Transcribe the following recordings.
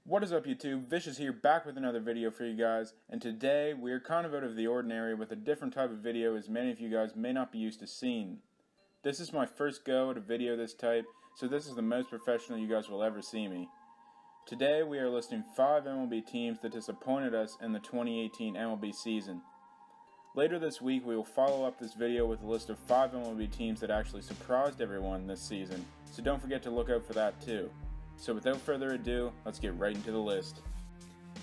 What is up, YouTube? Vicious here, back with another video for you guys, and today we are kind of out of the ordinary with a different type of video as many of you guys may not be used to seeing. This is my first go at a video this type, so this is the most professional you guys will ever see me. Today we are listing 5 MLB teams that disappointed us in the 2018 MLB season. Later this week we will follow up this video with a list of 5 MLB teams that actually surprised everyone this season, so don't forget to look out for that too. So without further ado, let's get right into the list.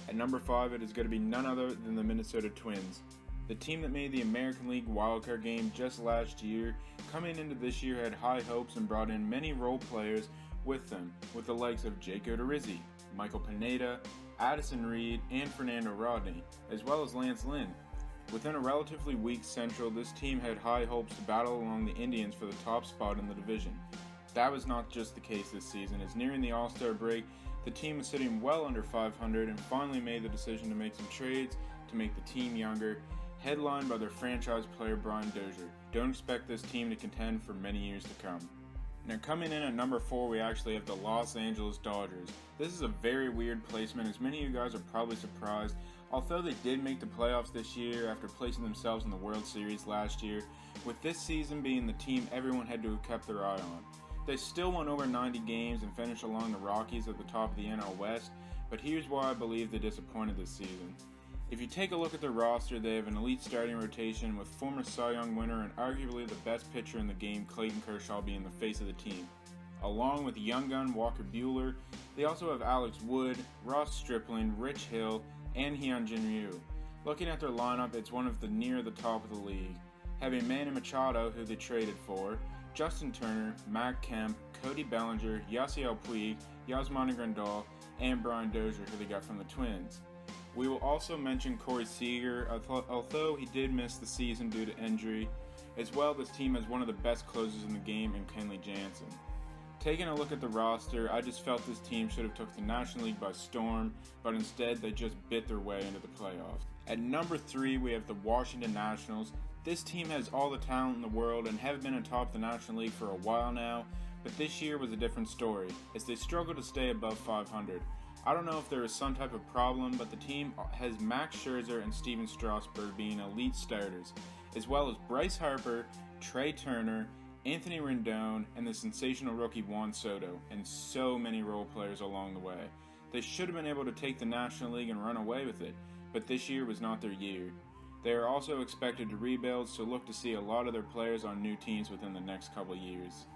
At number 5, it is going to be none other than the Minnesota Twins. The team that made the American League wildcard game just last year, coming into this year had high hopes and brought in many role players with them, with the likes of Jake Odorizzi, Michael Pineda, Addison Reed, and Fernando Rodney, as well as Lance Lynn. Within a relatively weak Central, this team had high hopes to battle along the Indians for the top spot in the division. That was not just the case this season, as nearing the All-Star break, the team was sitting well under 500 and finally made the decision to make some trades to make the team younger, headlined by their franchise player Brian Dozier. Don't expect this team to contend for many years to come. Now coming in at number 4, we actually have the Los Angeles Dodgers. This is a very weird placement, as many of you guys are probably surprised. Although they did make the playoffs this year after placing themselves in the World Series last year, with this season being the team everyone had to have kept their eye on. They still won over 90 games and finished along the Rockies at the top of the NL West, but here's why I believe they disappointed this season. If you take a look at their roster, they have an elite starting rotation with former Cy Young winner and arguably the best pitcher in the game, Clayton Kershaw, being the face of the team. Along with young gun Walker Buehler, they also have Alex Wood, Ross Stripling, Rich Hill, and Hyun-Jin Ryu. Looking at their lineup, it's one of the near the top of the league, having Manny Machado, who they traded for, Justin Turner, Matt Kemp, Cody Bellinger, Yasiel Puig, Yasmani Grandal, and Brian Dozier, who they got from the Twins. We will also mention Corey Seager, although he did miss the season due to injury. As well, this team has one of the best closers in the game in Kenley Jansen. Taking a look at the roster, I just felt this team should have took the National League by storm, but instead they just bit their way into the playoffs. At number 3, we have the Washington Nationals. This team has all the talent in the world and have been atop the National League for a while now, but this year was a different story, as they struggled to stay above 500. I don't know if there is some type of problem, but the team has Max Scherzer and Steven Strasburg being elite starters, as well as Bryce Harper, Trey Turner, Anthony Rendon, and the sensational rookie Juan Soto, and so many role players along the way. They should have been able to take the National League and run away with it, but this year was not their year. They are also expected to rebuild, so look to see a lot of their players on new teams within the next couple years.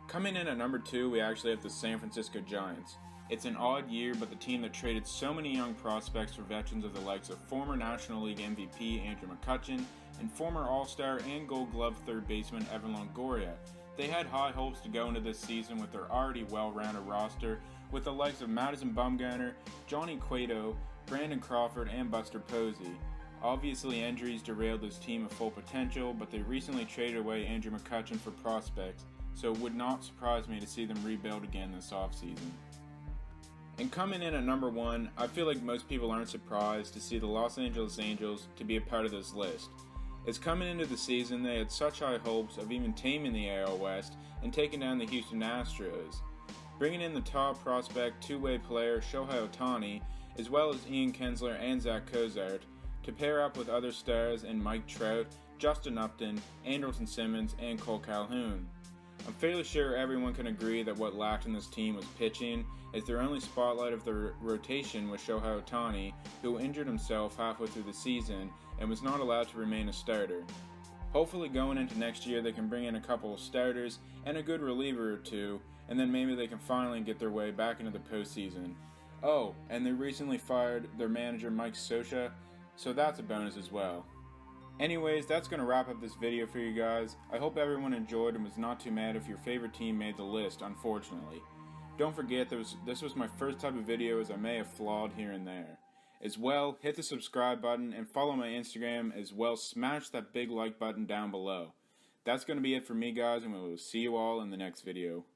Coming in at number 2, we actually have the San Francisco Giants. It's an odd year, but the team that traded so many young prospects for veterans of the likes of former National League MVP Andrew McCutchen and former All-Star and Gold Glove third baseman Evan Longoria. They had high hopes to go into this season with their already well-rounded roster, with the likes of Madison Bumgarner, Johnny Cueto, Brandon Crawford, and Buster Posey. Obviously, injuries derailed this team of full potential, but they recently traded away Andrew McCutchen for prospects, so it would not surprise me to see them rebuild again this offseason. And coming in at number 1, I feel like most people aren't surprised to see the Los Angeles Angels to be a part of this list. As coming into the season, they had such high hopes of even taming the AL West and taking down the Houston Astros. Bringing in the top prospect two-way player Shohei Ohtani, as well as Ian Kinsler and Zach Cozart, to pair up with other stars in Mike Trout, Justin Upton, Andrelton Simmons, and Cole Calhoun. I'm fairly sure everyone can agree that what lacked in this team was pitching, as their only spotlight of the rotation was Shohei Ohtani, who injured himself halfway through the season and was not allowed to remain a starter. Hopefully going into next year they can bring in a couple of starters and a good reliever or two, and then maybe they can finally get their way back into the postseason. Oh, and they recently fired their manager Mike Scioscia, so that's a bonus as well. Anyways, that's going to wrap up this video for you guys. I hope everyone enjoyed and was not too mad if your favorite team made the list, unfortunately. Don't forget, this was my first type of video, as I may have flawed here and there. As well, hit the subscribe button and follow my Instagram, as well smash that big like button down below. That's going to be it for me, guys, and we will see you all in the next video.